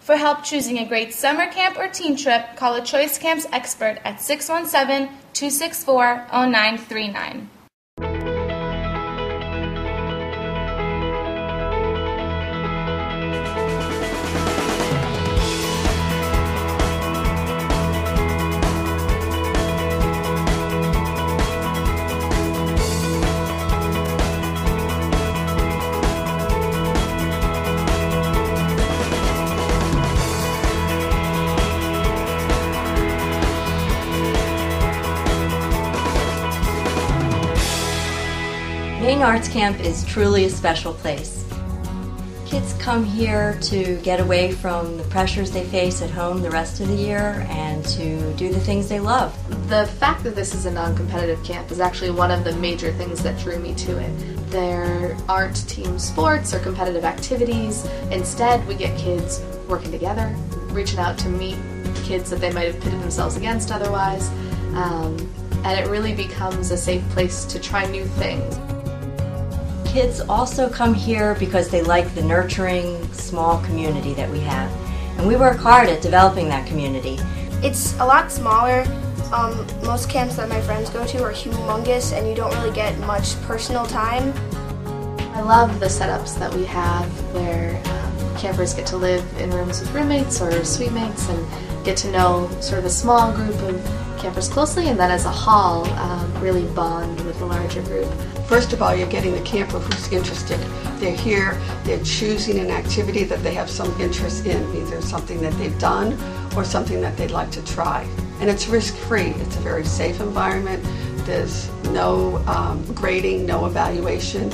For help choosing a great summer camp or teen trip, call a Choice Camps expert at 617-264-0939. Maine Arts Camp is truly a special place. Kids come here to get away from the pressures they face at home the rest of the year and to do the things they love. The fact that this is a non-competitive camp is actually one of the major things that drew me to it. There aren't team sports or competitive activities. Instead, we get kids working together, reaching out to meet kids that they might have pitted themselves against otherwise, and it really becomes a safe place to try new things. Kids also come here because they like the nurturing, small community that we have. And we work hard at developing that community. It's a lot smaller. Most camps that my friends go to are humongous and you don't really get much personal time. I love the setups that we have where campers get to live in rooms with roommates or suite mates and get to know sort of a small group of campers closely, and then as a whole really bond with the larger group. First of all, you're getting the camper who's interested. They're here, they're choosing an activity that they have some interest in, either something that they've done or something that they'd like to try. And it's risk-free. It's a very safe environment. There's no grading, no evaluation.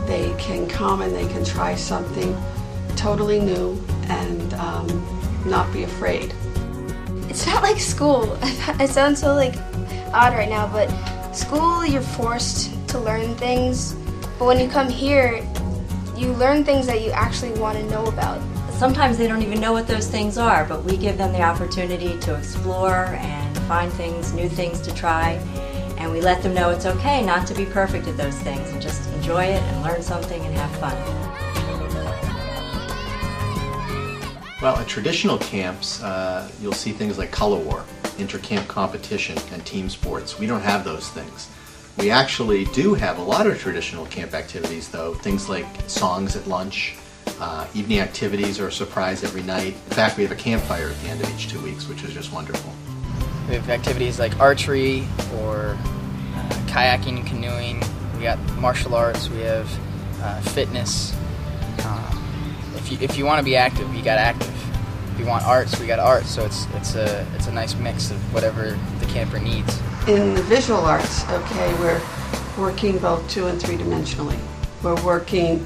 They can come and they can try something totally new and not be afraid. It's not like school. It sounds so odd right now, but school you're forced to learn things, but when you come here, you learn things that you actually want to know about. Sometimes they don't even know what those things are, but we give them the opportunity to explore and find things, new things to try, and we let them know it's okay not to be perfect at those things and just enjoy it and learn something and have fun. Well, at traditional camps, you'll see things like color war, inter-camp competition, and team sports. We don't have those things. We actually do have a lot of traditional camp activities, though. Things like songs at lunch, evening activities are a surprise every night. In fact, we have a campfire at the end of each 2 weeks, which is just wonderful. We have activities like archery or kayaking and canoeing. We got martial arts. We have fitness. If you want to be active, you got active. If you want arts, we got arts. So it's a nice mix of whatever the camper needs. In the visual arts, we're working both 2- and 3-dimensionally. We're working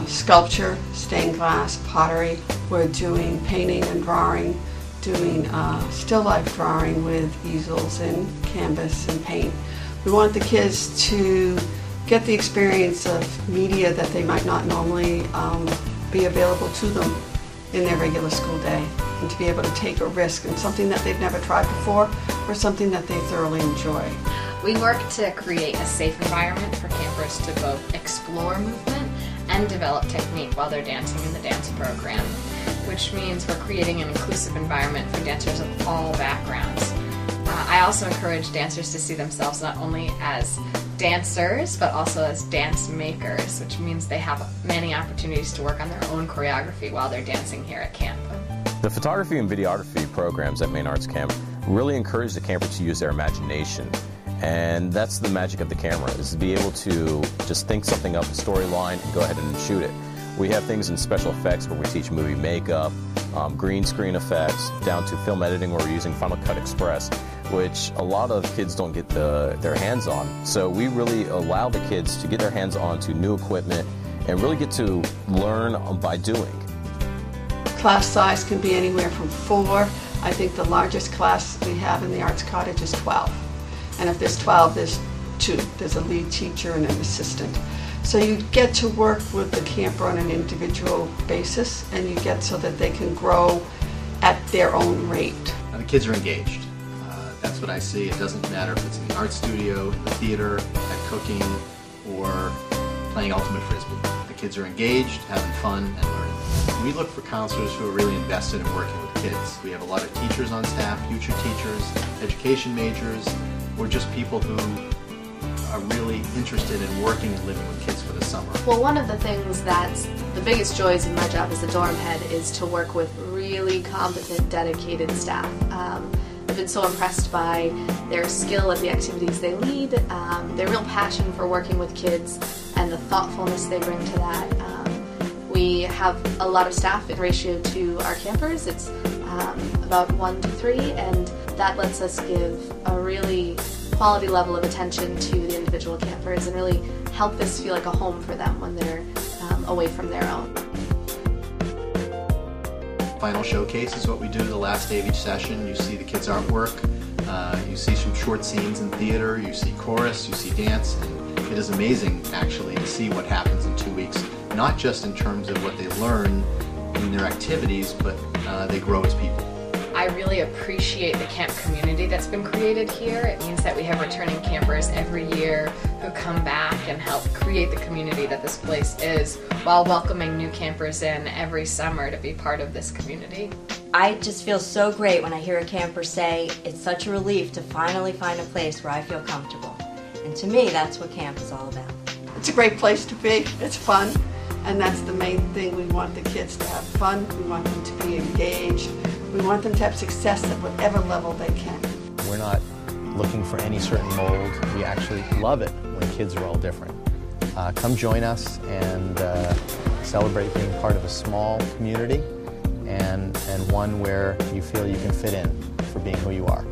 sculpture, stained glass, pottery. We're doing painting and drawing, doing still life drawing with easels and canvas and paint. We want the kids to get the experience of media that they might not normally be available to them in their regular school day, and to be able to take a risk in something that they've never tried before or something that they thoroughly enjoy. We work to create a safe environment for campers to both explore movement and develop technique while they're dancing in the dance program, which means we're creating an inclusive environment for dancers of all backgrounds. I also encourage dancers to see themselves not only as dancers, but also as dance makers, which means they have many opportunities to work on their own choreography while they're dancing here at camp. The photography and videography programs at Maine Arts Camp really encourage the camper to use their imagination. And that's the magic of the camera, is to be able to just think something up, a storyline, and go ahead and shoot it. We have things in special effects where we teach movie makeup, green screen effects, down to film editing where we're using Final Cut Express, which a lot of kids don't get their hands on. So we really allow the kids to get their hands onto new equipment and really get to learn by doing. Class size can be anywhere from 4. I think the largest class we have in the Arts Cottage is 12. And if there's 12, there's 2. There's a lead teacher and an assistant. So you get to work with the camper on an individual basis, and you get so that they can grow at their own rate. The kids are engaged. That's what I see. It doesn't matter if it's in the art studio, in the theater, at cooking, or playing ultimate frisbee. The kids are engaged, having fun, and learning. We look for counselors who are really invested in working with kids. We have a lot of teachers on staff, future teachers, education majors, or just people who are really interested in working and living with kids for the summer. Well, one of the things that's the biggest joys in my job as a dorm head is to work with really competent, dedicated staff. I've been so impressed by their skill at the activities they lead, their real passion for working with kids, and the thoughtfulness they bring to that. We have a lot of staff in ratio to our campers. It's about 1 to 3, and that lets us give a really quality level of attention to the individual campers and really help this feel like a home for them when they're away from their own. Final showcase is what we do the last day of each session. You see the kids' artwork, you see some short scenes in theater, you see chorus, you see dance, and it is amazing actually to see what happens in 2 weeks, not just in terms of what they learn in their activities, but they grow as people. I really appreciate the camp community that's been created here. It means that we have returning campers every year who come back and help create the community that this place is, while welcoming new campers in every summer to be part of this community. I just feel so great when I hear a camper say, it's such a relief to finally find a place where I feel comfortable. And to me, that's what camp is all about. It's a great place to be. It's fun, and that's the main thing. We want the kids to have fun. We want them to be engaged. We want them to have success at whatever level they can. We're not looking for any certain mold. We actually love it when kids are all different. Come join us and celebrate being part of a small community and one where you feel you can fit in for being who you are.